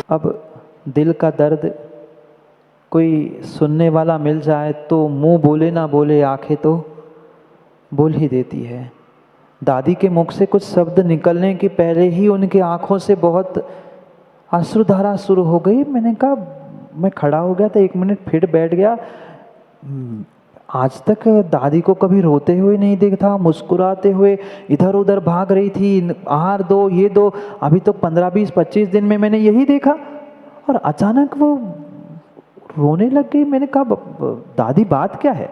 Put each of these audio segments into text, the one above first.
अब दिल का दर्द कोई सुनने वाला मिल जाए तो मुंह बोले ना बोले आंखें तो बोल ही देती है। दादी के मुख से कुछ शब्द निकलने के पहले ही उनकी आंखों से बहुत अश्रुधारा शुरू हो गई। मैंने कहा, मैं खड़ा हो गया था, 1 मिनट फिर बैठ गया। आज तक दादी को कभी रोते हुए नहीं देखा, मुस्कुराते हुए इधर उधर भाग रही थी, आहार दो ये दो। अभी तो 15-20-25 दिन में मैंने यही देखा और अचानक वो रोने लग गई। मैंने कहा, दादी बात क्या है?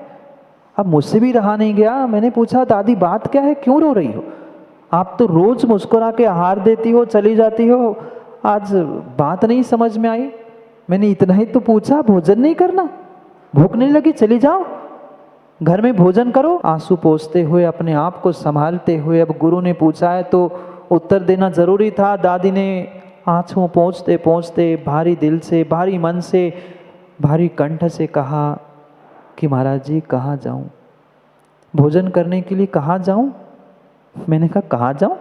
अब मुझसे भी रहा नहीं गया। मैंने पूछा, दादी बात क्या है, क्यों रो रही हो? आप तो रोज मुस्कुरा के आहार देती हो, चली जाती हो, आज बात नहीं समझ में आई। मैंने इतना ही तो पूछा, भोजन नहीं करना? भूख नहीं लगी? चली जाओ, घर में भोजन करो। आंसू पोंछते हुए, अपने आप को संभालते हुए, अब गुरु ने पूछा है तो उत्तर देना जरूरी था। दादी ने आंसू पोंछते पोंछते भारी दिल से, भारी मन से, भारी कंठ से कहा कि महाराज जी कहाँ जाऊं? भोजन करने के लिए कहाँ जाऊं? मैंने कहा, कहाँ जाऊं?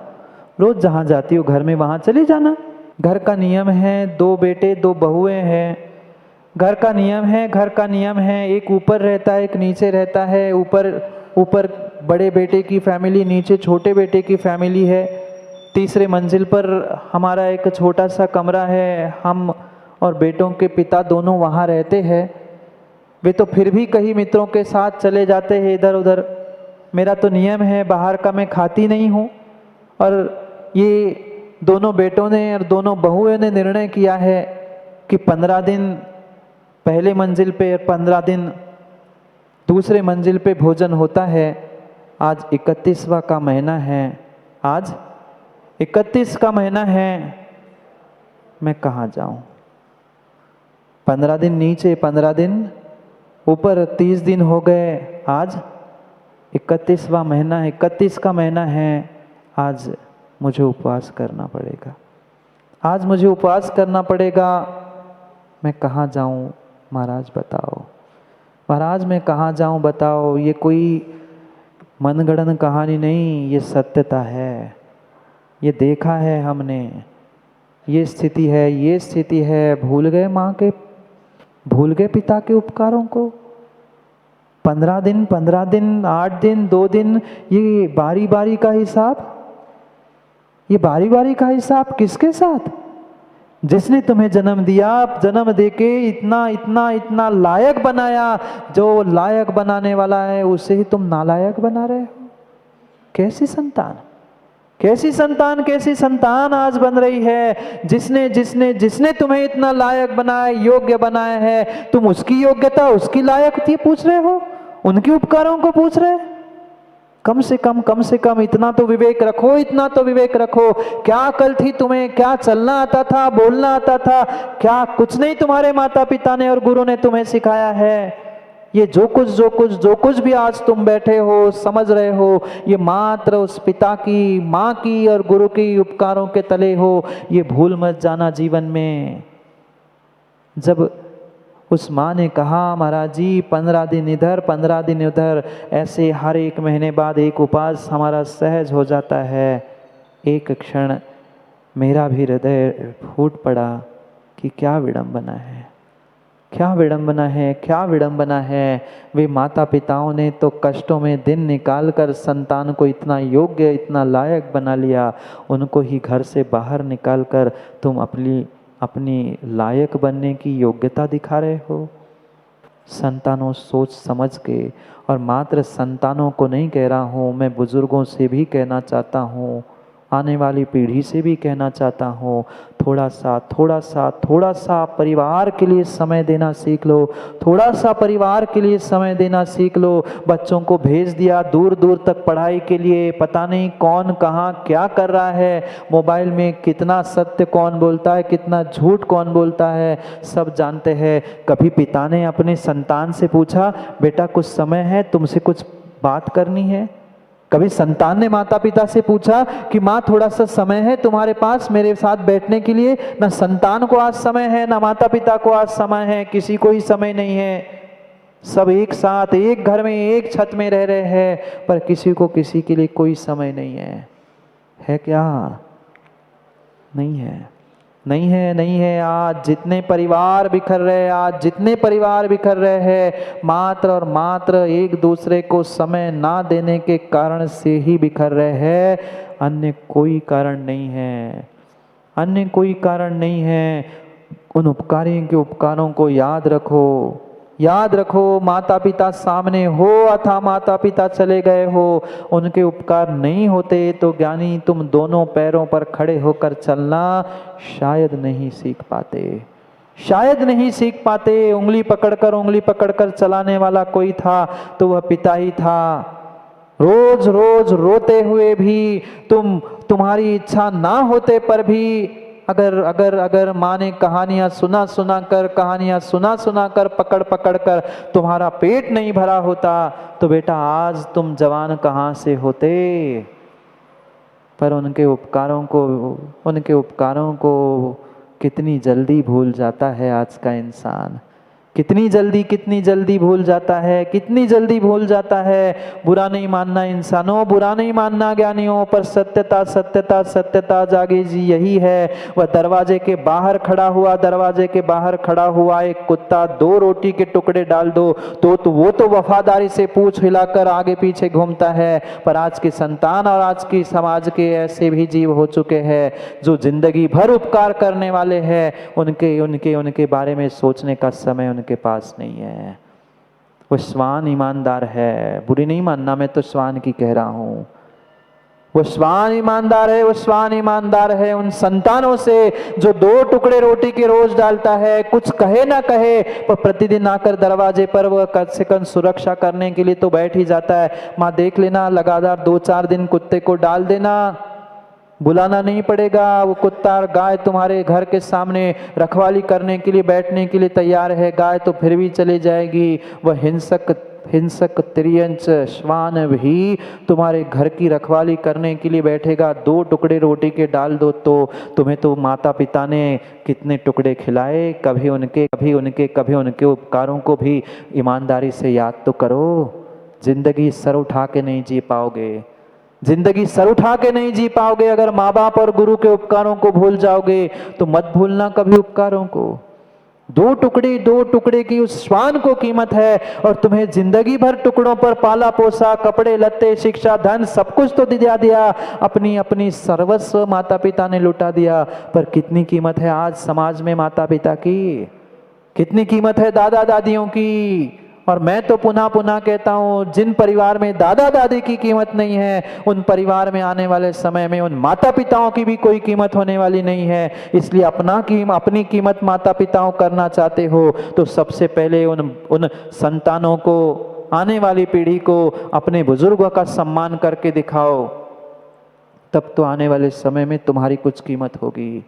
रोज जहाँ जाती हो घर में वहाँ चली जाना। घर का नियम है, 2 बेटे 2 बहुएं हैं। घर का नियम है, घर का नियम है। एक ऊपर रहता है, एक नीचे रहता है। ऊपर बड़े बेटे की फैमिली, नीचे छोटे बेटे की फैमिली है। तीसरे मंजिल पर हमारा एक छोटा सा कमरा है। हम और बेटों के पिता दोनों वहाँ रहते हैं। वे तो फिर भी कहीं मित्रों के साथ चले जाते हैं इधर उधर। मेरा तो नियम है, बाहर का मैं खाती नहीं हूँ। और ये दोनों बेटों ने और दोनों बहुओं ने निर्णय किया है कि 15 दिन पहले मंजिल पे और 15 दिन दूसरे मंजिल पे भोजन होता है। आज 31वां का महीना है, आज 31 का महीना है। मैं कहाँ जाऊँ? 15 दिन नीचे, 15 दिन ऊपर, 30 दिन हो गए। आज 31वां महीना है, 31 का महीना है। आज मुझे उपवास करना पड़ेगा, आज मुझे उपवास करना पड़ेगा। मैं कहाँ जाऊँ महाराज बताओ? महाराज मैं कहाँ जाऊँ बताओ? ये कोई मनगढ़ंत कहानी नहीं, ये सत्यता है। ये देखा है हमने, ये स्थिति है, ये स्थिति है। भूल गए माँ के, भूल गए पिता के उपकारों को। 15 दिन, 15 दिन, 8 दिन, 2 दिन, ये बारी बारी का हिसाब, ये बारी बारी का हिसाब किसके साथ? जिसने तुम्हें जन्म दिया, जन्म देके इतना इतना इतना लायक बनाया। जो लायक बनाने वाला है उसे ही तुम नालायक बना रहे हो। कैसी संतान, कैसी संतान, कैसी संतान आज बन रही है? जिसने जिसने जिसने तुम्हें इतना लायक बनाया, योग्य बनाया है, तुम उसकी योग्यता, उसकी लायक पूछ रहे हो, उनके उपकारों को पूछ रहे? कम से कम इतना तो विवेक रखो, इतना तो विवेक रखो। क्या अकल थी तुम्हें? क्या चलना आता था, बोलना आता था? क्या कुछ नहीं तुम्हारे माता पिता ने और गुरु ने तुम्हें सिखाया है? ये जो कुछ भी आज तुम बैठे हो, समझ रहे हो, ये मात्र उस पिता की, माँ की और गुरु की उपकारों के तले हो। ये भूल मत जाना जीवन में। जब उस माँ ने कहा, महाराज जी 15 दिन इधर 15 दिन उधर, ऐसे हर 1 महीने बाद एक उपवास हमारा सहज हो जाता है। एक क्षण मेरा भी हृदय फूट पड़ा कि क्या विडंबना है, क्या विडंबना है, क्या विडंबना है। वे माता पिताओं ने तो कष्टों में दिन निकाल कर संतान को इतना योग्य, इतना लायक बना लिया। उनको ही घर से बाहर निकाल कर तुम अपनी लायक बनने की योग्यता दिखा रहे हो। संतानों, सोच समझ के, और मात्र संतानों को नहीं कह रहा हूँ, मैं बुजुर्गों से भी कहना चाहता हूँ, आने वाली पीढ़ी से भी कहना चाहता हूँ, थोड़ा सा परिवार के लिए समय देना सीख लो। थोड़ा सा परिवार के लिए समय देना सीख लो। बच्चों को भेज दिया दूर दूर तक पढ़ाई के लिए, पता नहीं कौन कहाँ क्या कर रहा है, मोबाइल में कितना सत्य कौन बोलता है, कितना झूठ कौन बोलता है, सब जानते हैं। कभी पिता ने अपने संतान से पूछा, बेटा कुछ समय है, तुमसे कुछ बात करनी है? कभी संतान ने माता पिता से पूछा कि माँ थोड़ा सा समय है तुम्हारे पास मेरे साथ बैठने के लिए? ना संतान को आज समय है, ना माता पिता को आज समय है, किसी को ही समय नहीं है। सब एक साथ एक घर में एक छत में रह रहे हैं, पर किसी को किसी के लिए कोई समय नहीं है। है क्या? नहीं है। नहीं है, नहीं है। आज जितने परिवार बिखर रहे, आज जितने परिवार बिखर रहे हैं, मात्र और मात्र एक दूसरे को समय ना देने के कारण से ही बिखर रहे हैं। अन्य कोई कारण नहीं है, अन्य कोई कारण नहीं है। उन उपकारियों के उपकारों को याद रखो, याद रखो। माता पिता सामने हो अथा माता पिता चले गए हो, उनके उपकार नहीं होते तो ज्ञानी तुम दोनों पैरों पर खड़े होकर चलना शायद नहीं सीख पाते, शायद नहीं सीख पाते। उंगली पकड़कर चलाने वाला कोई था तो वह पिता ही था। रोज रोज रोते हुए भी तुम्हारी इच्छा ना होते पर भी अगर अगर अगर माँ ने कहानियां सुना सुना कर पकड़ कर तुम्हारा पेट नहीं भरा होता तो बेटा आज तुम जवान कहाँ से होते। पर उनके उपकारों को कितनी जल्दी भूल जाता है आज का इंसान, कितनी जल्दी भूल जाता है, कितनी जल्दी भूल जाता है। बुरा नहीं मानना इंसानों, बुरा नहीं मानना ज्ञानियों, पर सत्यता सत्यता सत्यता जागे जी यही है। वह दरवाजे के बाहर खड़ा हुआ एक कुत्ता 2 रोटी के टुकड़े डाल दो तो वो तो वफादारी से पूंछ हिलाकर आगे पीछे घूमता है। पर आज की संतान और आज की समाज के ऐसे भी जीव हो चुके हैं जो जिंदगी भर उपकार करने वाले हैं, उनके बारे में सोचने का समय उनके पास नहीं है। वो श्वान ईमानदार है, बुरी नहीं मानना, मैं तो श्वान की कह रहा हूं। वो श्वान ईमानदार है, वो श्वान ईमानदार है उन संतानों से जो 2 टुकड़े रोटी के रोज डालता है, कुछ कहे ना कहे पर प्रतिदिन आकर दरवाजे पर वह कम से कम सुरक्षा करने के लिए तो बैठ ही जाता है। माँ देख लेना, लगातार 2-4 दिन कुत्ते को डाल देना, बुलाना नहीं पड़ेगा। वो कुत्ता और गाय तुम्हारे घर के सामने रखवाली करने के लिए बैठने के लिए तैयार है। गाय तो फिर भी चली जाएगी। वह हिंसक तिर्यंच श्वान भी तुम्हारे घर की रखवाली करने के लिए बैठेगा। 2 टुकड़े रोटी के डाल दो तो तुम्हें तो माता पिता ने कितने टुकड़े खिलाए। कभी उनके उपकारों को भी ईमानदारी से याद तो करो। जिंदगी सर उठा के नहीं जी पाओगे, जिंदगी सर उठा के नहीं जी पाओगे अगर माँ बाप और गुरु के उपकारों को भूल जाओगे। तो मत भूलना कभी उपकारों को। 2 टुकड़े की उस श्वान को कीमत है और तुम्हें जिंदगी भर टुकड़ों पर पाला पोसा, कपड़े लत्ते, शिक्षा, धन सब कुछ तो दिया, अपनी सर्वस्व माता पिता ने लुटा दिया। पर कितनी कीमत है आज समाज में माता पिता की, कितनी कीमत है दादा दादियों की। और मैं तो पुनः कहता हूँ, जिन परिवार में दादा दादी की कीमत नहीं है उन परिवार में आने वाले समय में उन माता पिताओं की भी कोई कीमत होने वाली नहीं है। इसलिए अपनी कीमत माता पिताओं करना चाहते हो तो सबसे पहले उन संतानों को, आने वाली पीढ़ी को अपने बुजुर्गों का सम्मान करके दिखाओ, तब तो आने वाले समय में तुम्हारी कुछ कीमत होगी।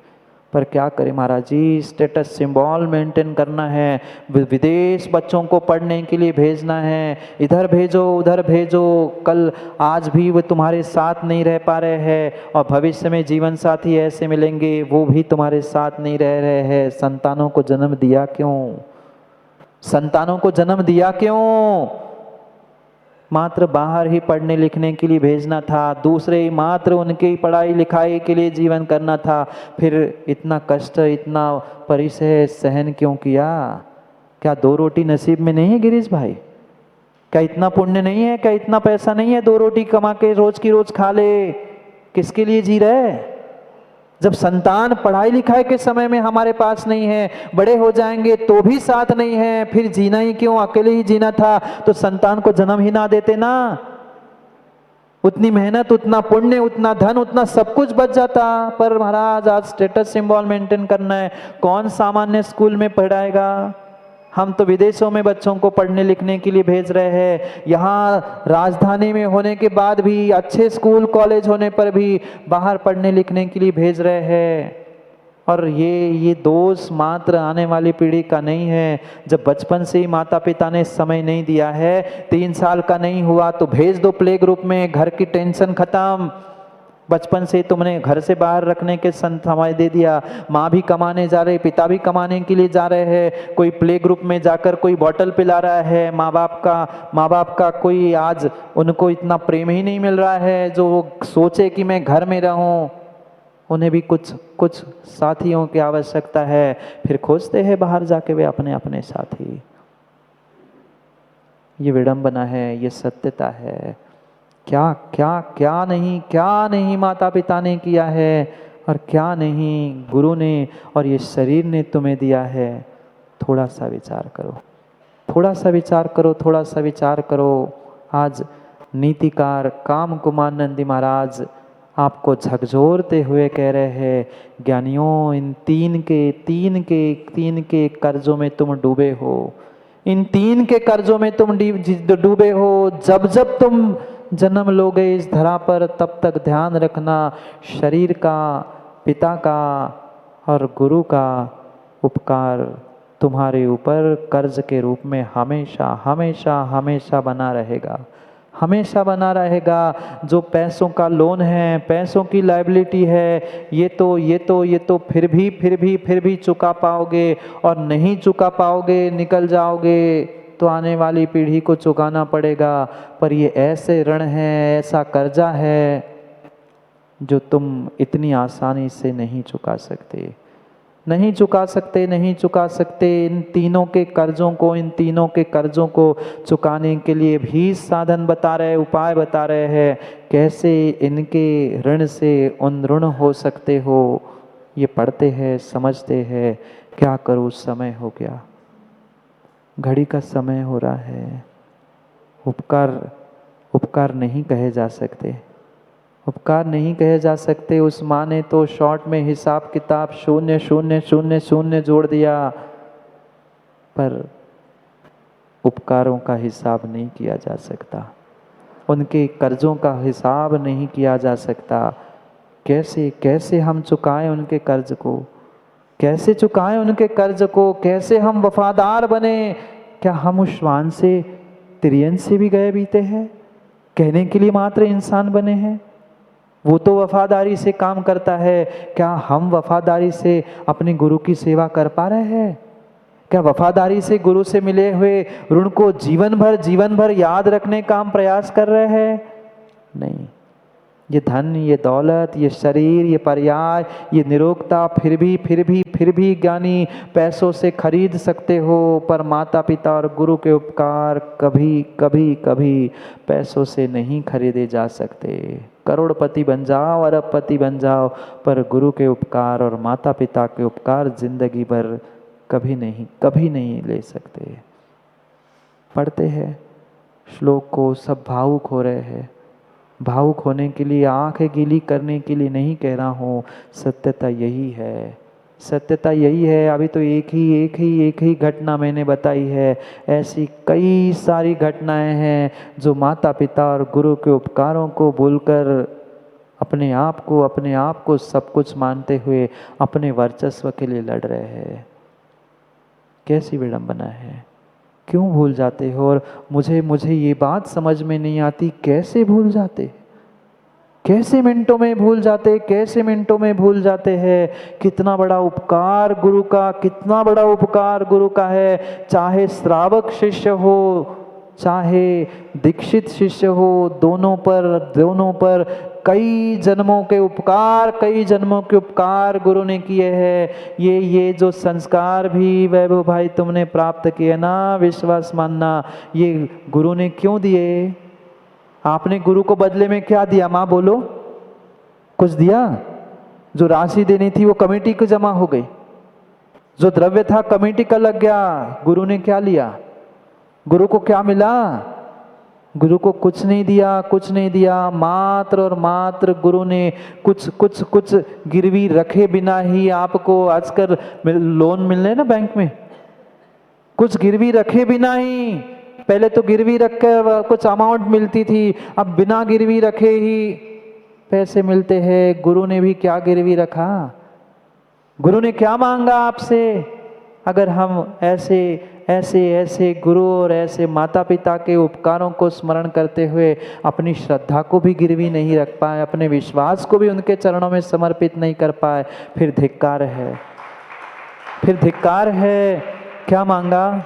पर क्या करें महाराज जी, स्टेटस सिंबल मेंटेन करना है, विदेश बच्चों को पढ़ने के लिए भेजना है, इधर भेजो उधर भेजो। कल आज भी वो तुम्हारे साथ नहीं रह पा रहे हैं और भविष्य में जीवन साथी ऐसे मिलेंगे वो भी तुम्हारे साथ नहीं रह रहे हैं। संतानों को जन्म दिया क्यों, संतानों को जन्म दिया क्यों? मात्र बाहर ही पढ़ने लिखने के लिए भेजना था, दूसरे मात्र उनकी पढ़ाई लिखाई के लिए जीवन करना था। फिर इतना कष्ट, इतना परिसह सहन क्यों किया? क्या 2 रोटी नसीब में नहीं है गिरीश भाई? क्या इतना पुण्य नहीं है? क्या इतना पैसा नहीं है 2 रोटी कमा के रोज की रोज खा ले? किसके लिए जी रहे? जब संतान पढ़ाई लिखाई के समय में हमारे पास नहीं है, बड़े हो जाएंगे तो भी साथ नहीं है, फिर जीना ही क्यों? अकेले ही जीना था तो संतान को जन्म ही ना देते ना। उतनी मेहनत, उतना पुण्य, उतना धन, उतना सब कुछ बच जाता। पर महाराज आज स्टेटस सिंबल मेंटेन करना है, कौन सामान्य स्कूल में पढ़ाएगा? हम तो विदेशों में बच्चों को पढ़ने लिखने के लिए भेज रहे हैं। यहाँ राजधानी में होने के बाद भी, अच्छे स्कूल कॉलेज होने पर भी बाहर पढ़ने लिखने के लिए भेज रहे हैं। और ये दोष मात्र आने वाली पीढ़ी का नहीं है। जब बचपन से ही माता पिता ने समय नहीं दिया है, 3 साल का नहीं हुआ तो भेज दो प्ले ग्रुप में, घर की टेंशन खत्म। बचपन से तुमने घर से बाहर रखने के समय दे दिया, माँ भी कमाने जा रही, पिता भी कमाने के लिए जा रहे हैं, कोई प्ले ग्रुप में जाकर कोई बॉटल पिला रहा है, माँ बाप का कोई आज उनको इतना प्रेम ही नहीं मिल रहा है जो वो सोचे कि मैं घर में रहूं। उन्हें भी कुछ कुछ साथियों की आवश्यकता है, फिर खोजते हैं बाहर जाके वे अपने अपने साथी। ये विडंबना है, ये सत्यता है। क्या क्या क्या नहीं माता पिता ने किया है और क्या नहीं गुरु ने और ये शरीर ने तुम्हें दिया है। थोड़ा सा विचार करो, थोड़ा सा विचार करो, थोड़ा सा विचार करो। आज नीतिकार काम कुमार नंदी महाराज आपको झकझोरते हुए कह रहे हैं, ज्ञानियों इन तीन के कर्जों में तुम डूबे हो, इन तीन के कर्जों में तुम डूबे हो। जब जब तुम जन्म लोगे इस धरा पर, तब तक ध्यान रखना शरीर का, पिता का और गुरु का उपकार तुम्हारे ऊपर कर्ज के रूप में हमेशा हमेशा हमेशा बना रहेगा, हमेशा बना रहेगा। जो पैसों का लोन है, पैसों की लायबिलिटी है, ये तो फिर भी चुका पाओगे, और नहीं चुका पाओगे, निकल जाओगे तो आने वाली पीढ़ी को चुकाना पड़ेगा। पर ये ऐसे ऋण है, ऐसा कर्जा है जो तुम इतनी आसानी से नहीं चुका सकते, नहीं चुका सकते, नहीं चुका सकते। इन तीनों के कर्जों को चुकाने के लिए भी साधन बता रहे, उपाय बता रहे हैं, कैसे इनके ऋण से उन ऋण हो सकते हो। ये पढ़ते हैं, समझते हैं। क्या करूँ, समय हो गया, घड़ी का समय हो रहा है। उपकार नहीं कहे जा सकते, उपकार नहीं कहे जा सकते। उस माँ ने तो शॉर्ट में हिसाब किताब 0 जोड़ दिया, पर उपकारों का हिसाब नहीं किया जा सकता, उनके कर्जों का हिसाब नहीं किया जा सकता। कैसे कैसे हम चुकाएं उनके कर्ज को, कैसे चुकाएं उनके कर्ज को, कैसे हम वफादार बने। क्या हम उस श्वान से, तिर्यन से भी गए बीते हैं? कहने के लिए मात्र इंसान बने हैं, वो तो वफादारी से काम करता है। क्या हम वफादारी से अपने गुरु की सेवा कर पा रहे हैं? क्या वफादारी से गुरु से मिले हुए ऋण को जीवन भर याद रखने का हम प्रयास कर रहे हैं? नहीं। ये धन, ये दौलत, ये शरीर, ये पर्याय, ये निरोगता फिर भी ज्ञानी पैसों से खरीद सकते हो, पर माता पिता और गुरु के उपकार कभी पैसों से नहीं खरीदे जा सकते। करोड़पति बन जाओ, अरबपति बन जाओ, पर गुरु के उपकार और माता पिता के उपकार जिंदगी भर कभी नहीं ले सकते। पढ़ते हैं श्लोक को, सब भावुक हो रहे हैं। भावुक होने के लिए, आंखें गीली करने के लिए नहीं कह रहा हूँ, सत्यता यही है, सत्यता यही है। अभी तो एक ही घटना मैंने बताई है, ऐसी कई सारी घटनाएं हैं जो माता पिता और गुरु के उपकारों को भूलकर अपने आप को सब कुछ मानते हुए अपने वर्चस्व के लिए लड़ रहे हैं। कैसी विडंबना है, क्यों भूल जाते हो? और मुझे ये बात समझ में नहीं आती, कैसे भूल जाते, कैसे मिनटों में भूल जाते, कैसे मिनटों में भूल जाते हैं। कितना बड़ा उपकार गुरु का, कितना बड़ा उपकार गुरु का है। चाहे श्रावक शिष्य हो, चाहे दीक्षित शिष्य हो, दोनों पर कई जन्मों के उपकार गुरु ने किए हैं। ये जो संस्कार भी वैभव भाई तुमने प्राप्त किए ना, विश्वास मानना, ये गुरु ने क्यों दिए? आपने गुरु को बदले में क्या दिया? माँ बोलो, कुछ दिया? जो राशि देनी थी वो कमेटी को जमा हो गई, जो द्रव्य था कमेटी का लग गया। गुरु ने क्या लिया? गुरु को क्या मिला? गुरु को कुछ नहीं दिया, मात्र और मात्र गुरु ने कुछ गिरवी रखे बिना ही आपको, आजकल लोन मिलने ना बैंक में, कुछ गिरवी रखे बिना ही, पहले तो गिरवी रख कर कुछ अमाउंट मिलती थी, अब बिना गिरवी रखे ही पैसे मिलते हैं। गुरु ने भी क्या गिरवी रखा? गुरु ने क्या मांगा आपसे? अगर हम ऐसे गुरु और ऐसे माता पिता के उपकारों को स्मरण करते हुए अपनी श्रद्धा को भी गिरवी नहीं रख पाए, अपने विश्वास को भी उनके चरणों में समर्पित नहीं कर पाए, फिर धिक्कार है। क्या मांगा?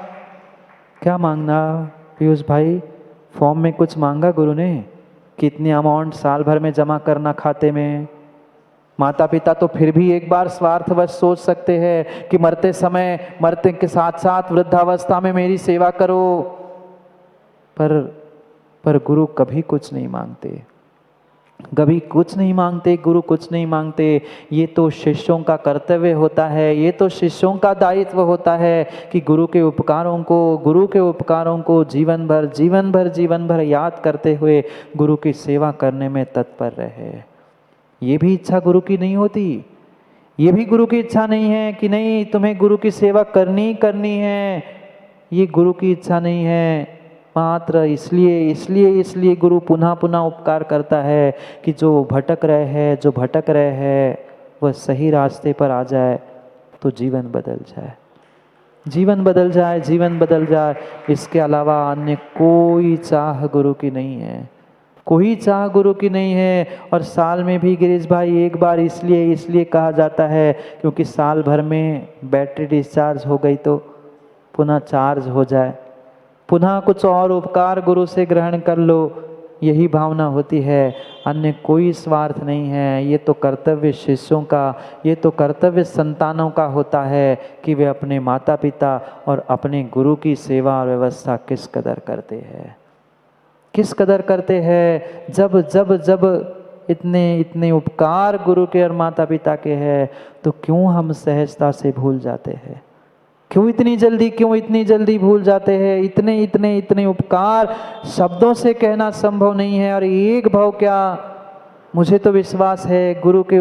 क्या मांगना पीयूष भाई? फॉर्म में कुछ मांगा गुरु ने? कितनी अमाउंट साल भर में जमा करना खाते में? माता पिता तो फिर भी एक बार स्वार्थवश सोच सकते हैं कि मरते समय, मरते के साथ साथ वृद्धावस्था में मेरी सेवा करो, पर गुरु कभी कुछ नहीं मांगते, कभी कुछ नहीं मांगते, गुरु कुछ नहीं मांगते। ये तो शिष्यों का कर्तव्य होता है, ये तो शिष्यों का दायित्व होता है कि गुरु के उपकारों को जीवन भर याद करते हुए गुरु की सेवा करने में तत्पर रहे। ये भी इच्छा गुरु की नहीं होती, ये भी गुरु की इच्छा नहीं है कि नहीं तुम्हें गुरु की सेवा करनी है, ये गुरु की इच्छा नहीं है। मात्र इसलिए गुरु पुनः पुनः उपकार करता है कि जो भटक रहे हैं वह सही रास्ते पर आ जाए तो जीवन बदल जाए। इसके अलावा अन्य कोई चाह गुरु की नहीं है, और साल में भी गिरीश भाई एक बार इसलिए कहा जाता है क्योंकि साल भर में बैटरी डिस्चार्ज हो गई तो पुनः चार्ज हो जाए, पुनः कुछ और उपकार गुरु से ग्रहण कर लो, यही भावना होती है। अन्य कोई स्वार्थ नहीं है। ये तो कर्तव्य शिष्यों का, ये तो कर्तव्य संतानों का होता है कि वे अपने माता पिता और अपने गुरु की सेवा और व्यवस्था किस कदर करते हैं। जब इतने उपकार गुरु के और माता पिता के हैं तो क्यों हम सहजता से भूल जाते हैं, क्यों इतनी जल्दी भूल जाते हैं। इतने उपकार शब्दों से कहना संभव नहीं है, और एक भाव क्या, मुझे तो विश्वास है गुरु के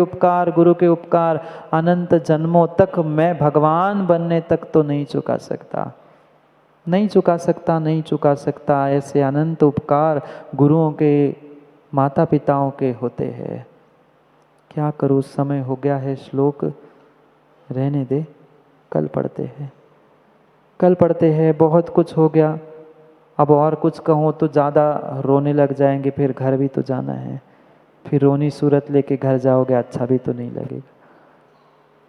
उपकार अनंत जन्मों तक मैं भगवान बनने तक तो नहीं चुका सकता। ऐसे अनंत उपकार गुरुओं के, माता पिताओं के होते हैं। क्या करूँ, समय हो गया है, श्लोक रहने दे, कल पढ़ते हैं। बहुत कुछ हो गया, अब और कुछ कहूँ तो ज़्यादा रोने लग जाएंगे, फिर घर भी तो जाना है, फिर रोनी सूरत लेके घर जाओगे, अच्छा भी तो नहीं लगेगा।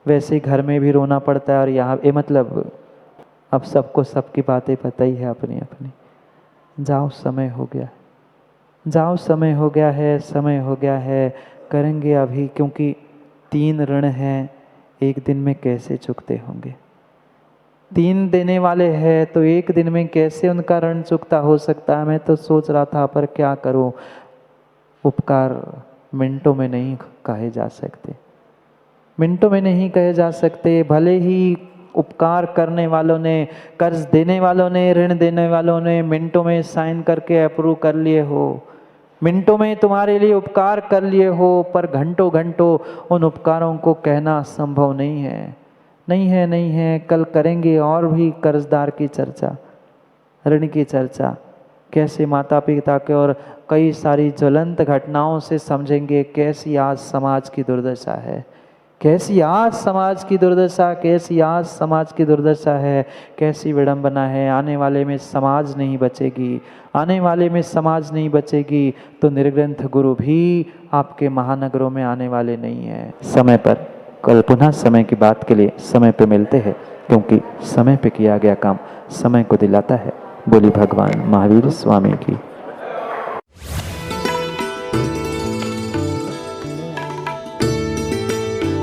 वैसे ही घर में भी रोना पड़ता है, और यहाँ मतलब अब सबको सबकी बातें पता ही है अपनी। जाओ, समय हो गया है, करेंगे अभी, क्योंकि 3 ऋण हैं, एक दिन में कैसे चुकते होंगे। 3 देने वाले हैं तो एक दिन में कैसे उनका ऋण चुकता हो सकता है। मैं तो सोच रहा था, पर क्या करूं, उपकार मिनटों में नहीं कहे जा सकते। भले ही उपकार करने वालों ने, कर्ज देने वालों ने, ऋण देने वालों ने मिनटों में साइन करके अप्रूव कर लिए हो, मिनटों में तुम्हारे लिए उपकार कर लिए हो, पर घंटों उन उपकारों को कहना संभव नहीं है। कल करेंगे और भी कर्जदार की चर्चा, ऋण की चर्चा, कैसे माता पिता के और कई सारी ज्वलंत घटनाओं से समझेंगे कैसी आज समाज की दुर्दशा है, कैसी विडंबना है। आने वाले में समाज नहीं बचेगी तो निर्ग्रंथ गुरु भी आपके महानगरों में आने वाले नहीं है। समय पर कल पुनः समय की बात के लिए समय पे मिलते हैं, क्योंकि समय पे किया गया काम समय को दिलाता है। बोली भगवान महावीर स्वामी की।